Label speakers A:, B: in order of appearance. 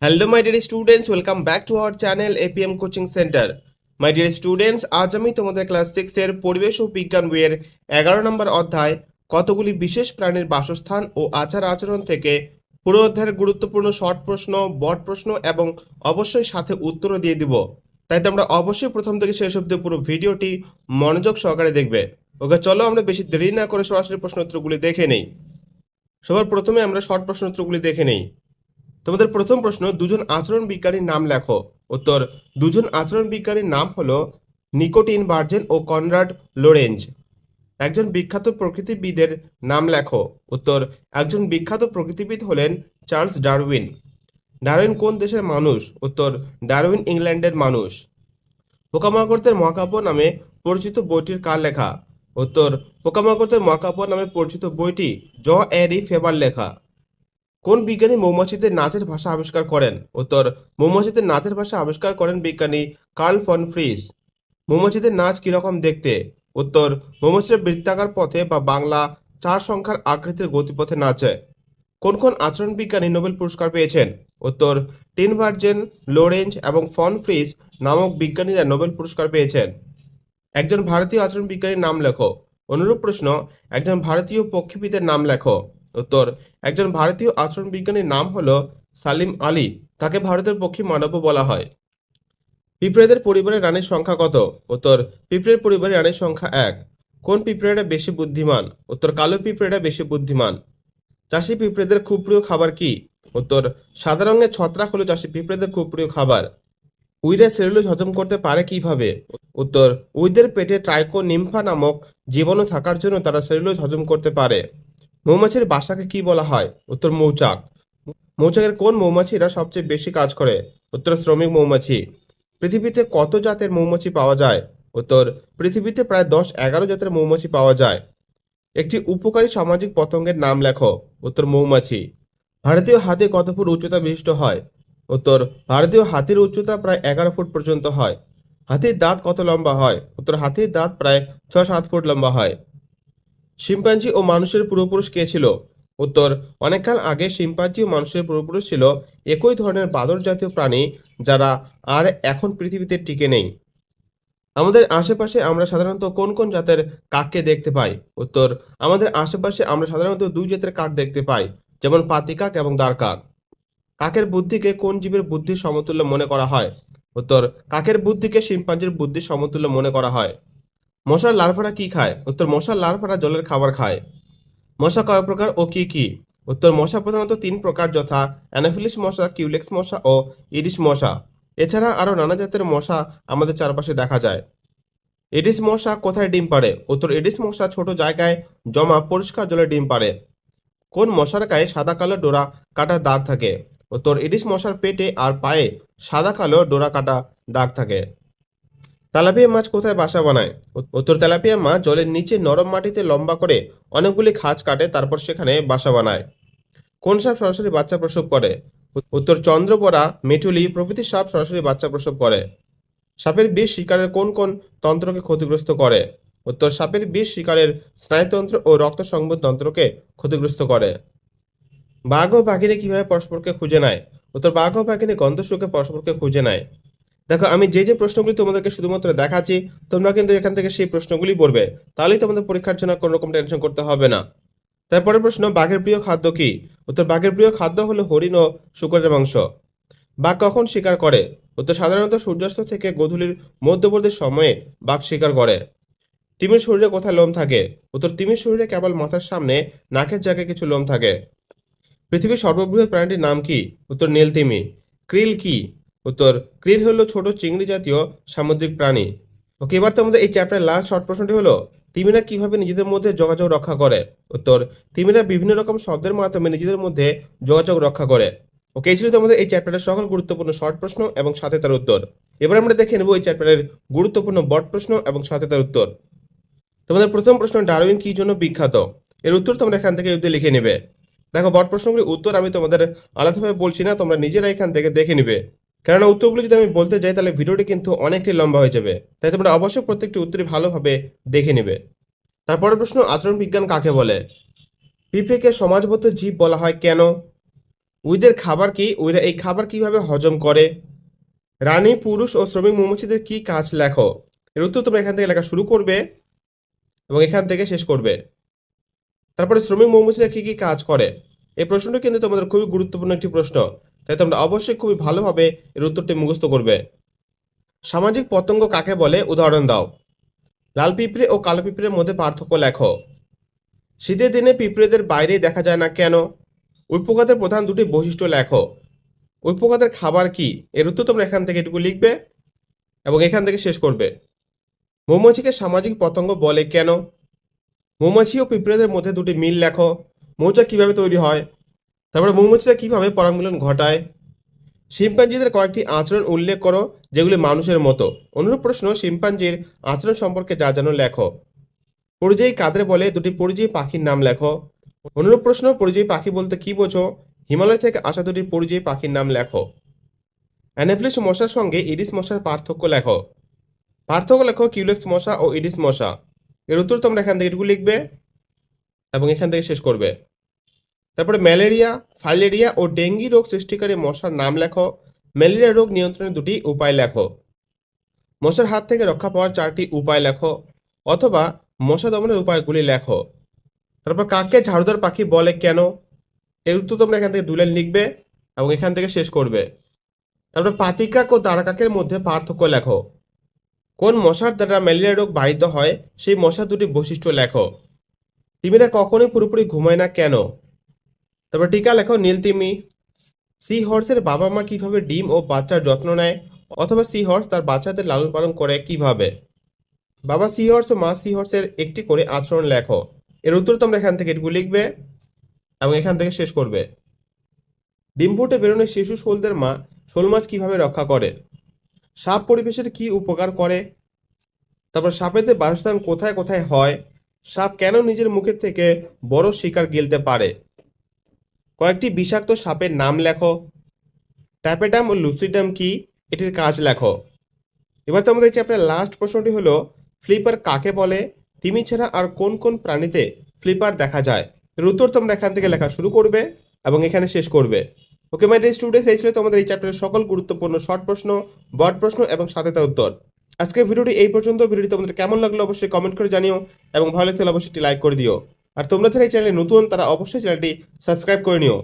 A: Hello my dear students, welcome back to our channel APM coaching centre. My dear students, আজ আমি তোমাদের class 6 এর পরিবেশ ও বিজ্ঞান বইয়ের 11 নম্বর অধ্যায় কতগুলি বিশেষ প্রাণীর বাসস্থান ও আচার আচরণ থেকে পুরো অধ্যায়ের গুরুত্বপূর্ণ শর্ট প্রশ্ন, বড় প্রশ্ন এবং অবশ্যই সাথে উত্তরও দিয়ে দিব। তাই তোমরা অবশ্যই প্রথম থেকে শেষ অবধি পুরো ভিডিওটি মনোযোগ সহকারে দেখবে। ওকে, চলো আমরা বেশি দেরি না করে সরাসরি প্রশ্ন উত্তরগুলি দেখে নেই। সবার প্রথমে আমরা শর্ট প্রশ্ন উত্তরগুলি দেখে নেই। তোমাদের প্রথম প্রশ্ন, দুজন আচরণ বিজ্ঞানীর নাম লেখো। উত্তর, দুজন আচরণ বিজ্ঞানীর নাম হলো নিকোটিন বার্জেন ও কনরাড লোরেঞ্জ। একজন বিখ্যাত প্রকৃতিবিদের নাম লেখো। উত্তর, একজন বিখ্যাত প্রকৃতিবিদ হলেন চার্লস ডারউইন। ডারউইন কোন দেশের মানুষ? উত্তর, ডারউইন ইংল্যান্ডের মানুষ। পোকামাকড়দের মহাকাব্য নামে পরিচিত বইটির কার লেখা? উত্তর, পোকামাকড়দের মহাকাব্য নামে পরিচিত বইটি এরি ফেবার লেখা। কোন বিজ্ঞানী মৌমাছিদের নাচের ভাষা আবিষ্কার করেন? উত্তর, মৌমাছিদের নাচের ভাষা আবিষ্কার করেন বিজ্ঞানী কার্ল ফন ফ্রিস। মৌমাছিদের নাচ কিরকম দেখতে? উত্তর, মৌমাছিরা বৃত্তাকার পথে বা বাংলা 4 সংখ্যার আকৃতির গতিপথে নাচে। কোন কোন আচরণ বিজ্ঞানী নোবেল পুরস্কার পেয়েছেন? উত্তর, টিন ভার্জেন, লোরেঞ্জ এবং ফন ফ্রিস নামক বিজ্ঞানীরা নোবেল পুরস্কার পেয়েছেন। একজন ভারতীয় আচরণ বিজ্ঞানীর নাম লেখো। অনুরূপ প্রশ্ন, একজন ভারতীয় পক্ষীবিদের নাম লেখো। উত্তর, একজন ভারতীয় আচরণ বিজ্ঞানীর নাম হলো সালিম আলী। কাকে ভারতের পক্ষী মানবও বলা হয়? পিঁপড়েদের পরিবারের রানীর সংখ্যা কত? উত্তর, পিঁপড়ের পরিবারের রানীর সংখ্যা 1। কোন পিঁপড়েরা বেশি বুদ্ধিমান? উত্তর, কালো পিঁপড়েরা বেশি বুদ্ধিমান। চাষি পিঁপড়েদের খুব প্রিয় খাবার কি? উত্তর, সাদা রঙের ছত্রাক হলো চাষি পিঁপড়েদের খুব প্রিয় খাবার। উইরা সেলুলোজ হজম করতে পারে কিভাবে? উত্তর, উইদের পেটে ট্রাইকোনিম্ফা নামক জীবাণু থাকার জন্য তারা সেলুলোজ হজম করতে পারে। মৌমাছির বাসাকে কি বলা হয়? উত্তর, মৌচাক। মৌচাকের কোন মৌমাছিরা সবচেয়ে বেশি কাজ করে? উত্তর, শ্রমিক মৌমাছি। পৃথিবীতে কত জাতের মৌমাছি পাওয়া যায়? উত্তর, পৃথিবীতে প্রায় 10-11 জাতের মৌমাছি পাওয়া যায়। একটি উপকারী সামাজিক পতঙ্গের নাম লেখো। উত্তর, মৌমাছি। ভারতীয় হাতি কত ফুট উচ্চতা বিশিষ্ট হয়? উত্তর, ভারতীয় হাতির উচ্চতা প্রায় 11 ফুট পর্যন্ত হয়। হাতির দাঁত কত লম্বা হয়? উত্তর, হাতির দাঁত প্রায় 6-7 ফুট লম্বা হয়। শিম্পাঞ্জি ও মানুষের পূর্বপুরুষ কে ছিল? উত্তর, অনেককাল আগে শিম্পাঞ্জি ও মানুষের পূর্বপুরুষ ছিল একই ধরনের বাদর জাতীয় প্রাণী যারা আর এখন পৃথিবীতে টিকে নেই। আমাদের আশেপাশে আমরা সাধারণত কোন কোন জাতের কাককে দেখতে পাই? উত্তর, আমাদের আশেপাশে আমরা সাধারণত 2 জাতের কাক দেখতে পাই, যেমন পাতি কাক এবং দাঁড় কাক। কাকের বুদ্ধিকে কোন জীবের বুদ্ধির সমতুল্য মনে করা হয়? উত্তর, কাকের বুদ্ধিকে শিম্পাঞ্জির বুদ্ধির সমতুল্য মনে করা হয়। মশার লার্ভারা কি খায়? উত্তর, মশার লার্ভারা জলের খাবার খায়। মশা কয় প্রকার ও কি কি? উত্তর, মশা প্রধানত 3 প্রকার, যথা অ্যানোফিলিস মশা, কিউলেক্স মশা ও ইডিস মশা। এছাড়া আরো নানা জাতের মশা আমাদের চারপাশে দেখা যায়। এডিস মশা কোথায় ডিম পাড়ে? উত্তর, এডিস মশা ছোট জায়গায় জমা পরিষ্কার জলে ডিম পাড়ে। কোন মশার গায়ে সাদা কালো ডোরা কাটা দাগ থাকে? উত্তর, এডিস মশার পেটে আর পায়ে সাদা কালো ডোরা কাটা দাগ থাকে। তেলাপিয়া মাছ কোথায় বাসা বানায়? উত্তর, তেলাপিয়া মাছ জলের নিচে নরম মাটিতে লম্বা করে অনেকগুলি খাঁজ কাটে, তারপর সেখানে বাসা বানায়। কোন সাপ সরাসরি বাচ্চা প্রসব করে? উত্তর, চন্দ্রবড়া, মেটুলি প্রভৃতি সাপ সরাসরি বাচ্চা প্রসব করে। সাপের বিষ শিকারের কোন কোন তন্ত্রকে ক্ষতিগ্রস্ত করে? উত্তর, সাপের বিষ শিকারের স্নায়ুতন্ত্র ও রক্ত সংবহন তন্ত্রকে ক্ষতিগ্রস্ত করে। বাঘ ও বাঘিনী কিভাবে পরস্পরকে খুঁজে নেয়? উত্তর, বাঘ ও বাঘিনী গন্ধ শুকে পরস্পরকে খুঁজে নেয়। দেখো, আমি যে যে প্রশ্নগুলি তোমাদেরকে শুধুমাত্র দেখাচ্ছি, তোমরা কিন্তু এখান থেকে সেই প্রশ্নগুলি পড়বে, তাহলেই তোমাদের পরীক্ষার জন্য কোনো রকম টেনশন করতে হবে না। তারপরের প্রশ্ন, বাঘের প্রিয় খাদ্য কি? উত্তর, বাঘের প্রিয় খাদ্য হলো হরিণ ও শূকরের মাংস। বাঘ কখন শিকার করে? উত্তর, সাধারণত সূর্যাস্ত থেকে গোধূলির মধ্যবর্তী সময়ে বাঘ শিকার করে। তিমির শরীরে কোথায় লোম থাকে? উত্তর, তিমির শরীরে কেবল মাথার সামনে নাকের জায়গায় কিছু লোম থাকে। পৃথিবীর সর্ববৃহৎ প্রাণীটির নাম কি? উত্তর, নীলতিমি। ক্রিল কি? উত্তর, ক্রিল হলো ছোট চিংড়ি জাতীয় সামুদ্রিক প্রাণী। ওকে, এবার তোমাদের এই চ্যাপ্টারের লাস্ট শর্ট প্রশ্নটি হলো, তিমিরা কিভাবে নিজেদের মধ্যে যোগাযোগ রক্ষা করে? উত্তর, তিমিরা বিভিন্ন রকম শব্দের মাধ্যমে নিজেদের মধ্যে যোগাযোগ রক্ষা করে। ওকে, এই ছিল তোমাদের এই চ্যাপ্টারের সকল গুরুত্বপূর্ণ শর্ট প্রশ্ন এবং সাথে তার উত্তর। এবার আমরা দেখে নেব এই চ্যাপ্টারের গুরুত্বপূর্ণ বড় প্রশ্ন এবং সাথে তার উত্তর। তোমাদের প্রথম প্রশ্ন, ডারউইন কি জন্য বিখ্যাত? এর উত্তর তোমরা এখান থেকে যদি লিখে নেবে। দেখো, বড় প্রশ্নগুলির উত্তর আমি তোমাদের আলাদাভাবে বলছি না, তোমরা নিজেরা এখান থেকে দেখে নিবে। কেননা উত্তরগুলো যদি আমি বলতে যাই তাহলে ভিডিওটি কিন্তু অনেকটাই লম্বা হয়ে যাবে, তাই তোমরা অবশ্যই প্রত্যেকটি উত্তরই ভালোভাবে দেখে নিবে। তারপরের প্রশ্ন, আচরণ বিজ্ঞান কাকে বলে? পিঁপড়েকে সমাজবদ্ধ জীব বলা হয় কেন? উইদের খাবার কি? উইরা এই খাবার কিভাবে হজম করে? রানী, পুরুষ ও শ্রমিক মৌমাছিদের কি কাজ লেখো। এর উত্তর তোমরা এখান থেকে লেখা শুরু করবে এবং এখান থেকে শেষ করবে। তারপরে শ্রমিক মৌমাছিরা কি কি কাজ করে? এই প্রশ্নটা কিন্তু তোমাদের খুবই গুরুত্বপূর্ণ একটি প্রশ্ন, তাই তোমরা অবশ্যই খুবই ভালোভাবে এর উত্তরটি মুখস্থ করবে। সামাজিক পতঙ্গ কাকে বলে? উদাহরণ দাও। লাল পিঁপড়ে ও কালো পিঁপড়ের মধ্যে পার্থক্য লেখো। শীতের দিনে পিঁপড়েদের বাইরে দেখা যায় না কেন? উইপোকাদের প্রধান দুটি বৈশিষ্ট্য লেখো। উইপোকাদের খাবার কি? এর উত্তর তোমরা এখান থেকে এটুকু লিখবে এবং এখান থেকে শেষ করবে। মৌমাছিকে সামাজিক পতঙ্গ বলে কেন? মৌমাছি ও পিঁপড়েদের মধ্যে দুটি মিল লেখো। মৌচাক কিভাবে তৈরি হয়? তারপরে মৌমাছিরা কিভাবে পরাগমিলন ঘটায়? শিম্পাঞ্জিদের কয়েকটি আচরণ উল্লেখ করো যেগুলি মানুষের মতো। অনুরূপ প্রশ্ন শিম্পাঞ্জির আচরণ সম্পর্কে যা জানো লেখো। পরিযায়ী কাদের বলে? দুটি পরিযায়ী পাখির নাম লেখো। অনুরূপ প্রশ্ন পরিযায়ী পাখি বলতে কি বোঝো? হিমালয় থেকে আসা দুটি পরিযায়ী পাখির নাম লেখো। অ্যানাফিলিস মশার সঙ্গে ইডিস মশার পার্থক্য লেখো। পার্থক্য লেখো কিউলেক্স মশা ও ইডিস মশা। এর উত্তর তোমরা এখান থেকে এটুকু লিখবে এবং এখান থেকে শেষ করবে। তারপরে ম্যালেরিয়া, ফাইলেরিয়া ও ডেঙ্গি রোগ সৃষ্টিকারী মশার নাম লেখো। ম্যালেরিয়া রোগ নিয়ন্ত্রণের দুটি উপায় লেখো। মশার হাত থেকে রক্ষা পাওয়ার 4টি উপায় লেখো, অথবা মশা দমনের উপায়গুলি লেখো। তারপর কাককে ঝাড়ুদার পাখি বলে কেন? এর উত্তর তোমরা এখান থেকে 2 লাইন লিখবে এবং এখান থেকে শেষ করবে। তারপর পাতিকাক ও দাঁড়া কাকের মধ্যে পার্থক্য লেখো। কোন মশার দ্বারা ম্যালেরিয়া রোগ বাহিত হয় সেই মশার দুটি বৈশিষ্ট্য লেখো। তিমিরা কখনোই পুরোপুরি ঘুমায় না কেন? তারপর টিকা লেখো নীল তিমি। সি হর্সের বাবা মা কিভাবে ডিম ও বাচ্চার যত্ন নেয়, অথবা সি হর্স তার বাচ্চাদের লালন পালন করে কিভাবে? বাবা সি হর্স ও মা সি হর্সের একটি করে আচরণ লেখো। এর উত্তর তোমরা এখান থেকে এটুকু লিখবে এবং এখান থেকে শেষ করবে। ডিম ফুটে বেরোনো শিশু শোলদের মা শোল মাছ কিভাবে রক্ষা করে? সাপ পরিবেশের কি উপকার করে? তারপর সাপেদের বাসস্থান কোথায় কোথায় হয়? সাপ কেন নিজের মুখের থেকে বড় শিকার গিলতে পারে? কয়েকটি বিষাক্ত সাপের নাম লেখো। ট্যাপেডাম ও লুসিডাম কি? এটির কাজ লেখো। এবার তোমাদের চ্যাপ্টার লাস্ট প্রশ্নটি হলো ফ্লিপার কাকে বলে? তিমি ছাড়া আর কোন কোন প্রাণীতে ফ্লিপার দেখা যায়? এর উত্তর তোমরা এখান থেকে লেখা শুরু করবে এবং এখানে শেষ করবে। ওকে মাই ডিয়ার স্টুডেন্টস, এই ছিল তোমাদের এই চ্যাপ্টারের সকল গুরুত্বপূর্ণ শর্ট প্রশ্ন, বড় প্রশ্ন এবং সাথে তার উত্তর। আজকের ভিডিওটি এই পর্যন্ত। ভিডিওটি তোমাদের কেমন লাগলো অবশ্যই কমেন্ট করে জানিও এবং ভালো লাগলে অবশ্যই একটি লাইক করে দিও। আর তোমরা যারা এই চ্যানেলে নতুন তারা অবশ্যই চ্যানেলটি সাবস্ক্রাইব করে নিও।